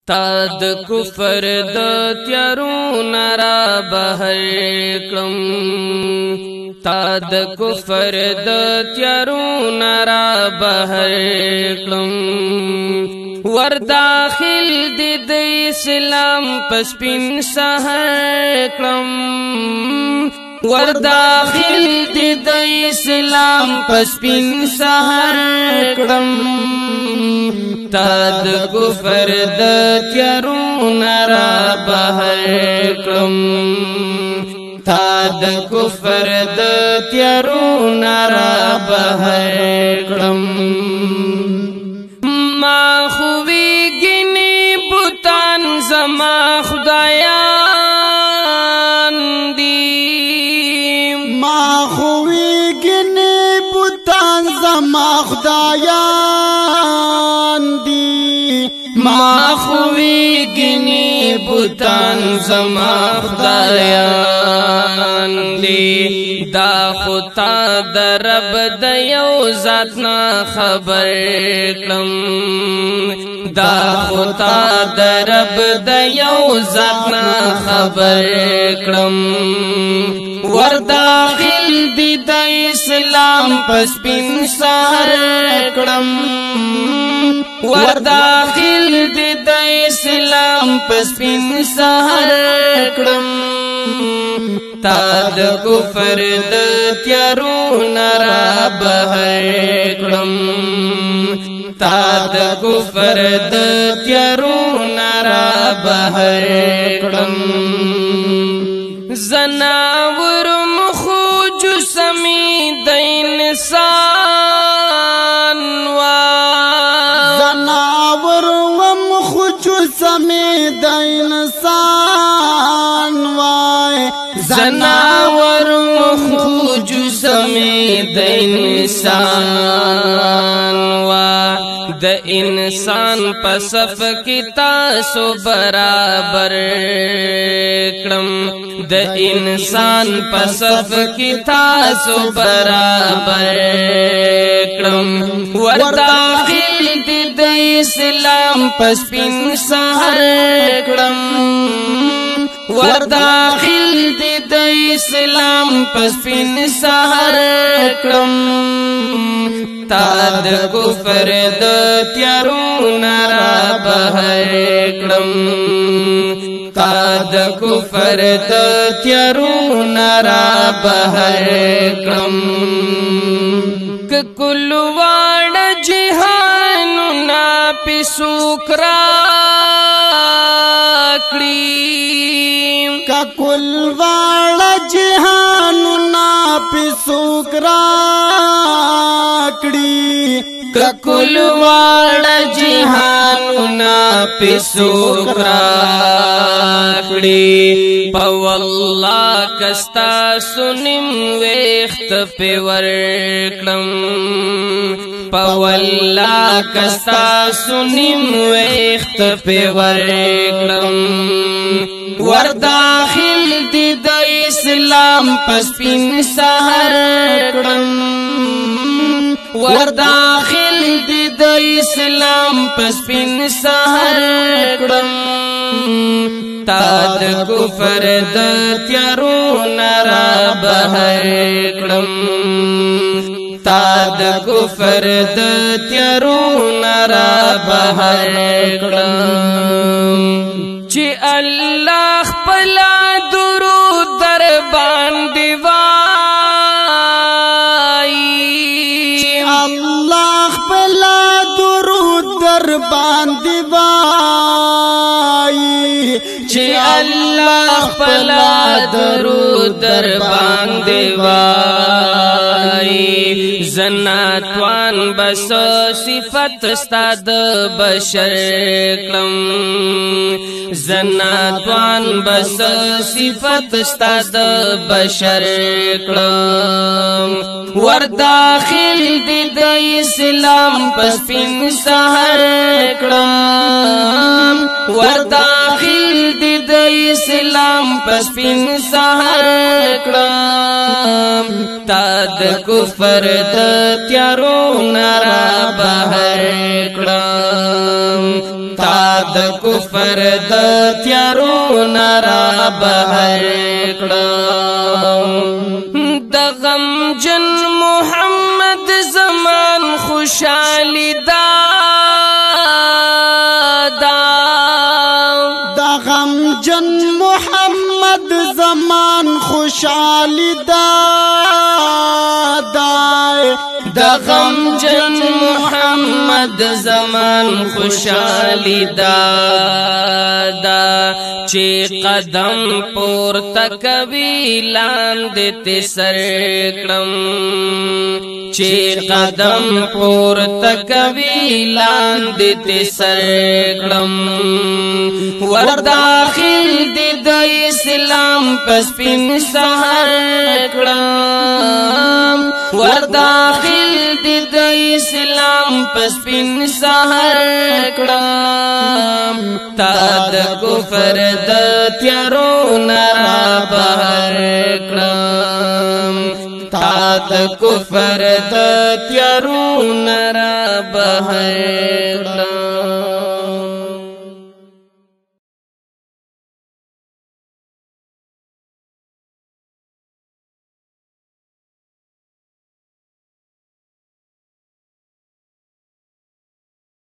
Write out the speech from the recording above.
تا د کفر د تیارو نرا بهر کړم تا د کفر د تیارو نرا بهر کړم ور داخل د اسلام پسپین سحر کړم ور داخل د اسلام پسپین سحر کړم تا د کفر د تیارو نرا بهر کړم تا د کفر د تیارو نرا بهر کړم ما خوی گنی بوتان زما خدایان دی ما خوی گنی بوتان زما خدایان دی ما خوی گنی بوتان زما خدایان دی دا خطا در رب د یو ذات نا خبر کړم دا خطا در رب د یو ذات نا خبر کړم ور داخل دی د اسلام پسپین سحر کړم ور داخل دی د اسلام پسپین سحر کړم تا د کفر د تیارو نرا بهر کړم تا د کفر د تیارو نرا بهر کړم زناور مخو جسمی د انسان وا زناور مخو جسمی د انسان وای زناور مخو جسمی د انسان وا د انسان په صف کې تاسو برابر کړم د انسان په صف کې تاسو برابر کړم ور داخل د اسلام پسپین سحر کړم ور داخل د اسلام پسپین سحر کړم تا د کفر د تیارو نرا بهر کړم تا د کفر د تیارو نرا بهر کړم ک کل واړه جهان نا پسوکرا کړی کا کل واړه جهان نا پسوکرا کړی کل واړه جهان نا پسوکرا کړی په والله کستا سنم وخت په ور کړم په والله کستا سنم وخت په ور کړم ور داخل د اسلام پسپین سحر کړم ور داخل د اسلام پسپین سحر کړم تا د کفر د تیارو نرا بهر کړم تا د کفر د تیارو نرا بهر کړم چې الله خپل درود در باندې وایي الله خپل درود در باندې وایي چې الله خپل درود در باندې وایي زناتوان بس صفت استاد بشر کړم زناتوان بس صفت استاد بشر کړم ور داخل د اسلام پسپین سحر کړم ور داخل د اسلام پسپین سحر کړم تا د کفر د تیارو نرا بهر کړم تا د کفر د تیارو نرا بهر کړم د غم جن محمد زمان خوشالي دا د غم جن محمد زمان خوشالي دا د غم جن محمد زمان خوشالي دا چې قدم پور تکوي لاندې ته سر کړم چې قدم پور تکوي لاندې ته سر کړم ور داخل دې د اسلام پس پین سحر کړم ور داخل دې د اسلام پس پین سحر کړم تا د کفر د تیارو نرا بهر کړم تا د کفر د تیارو نرا بهر کړم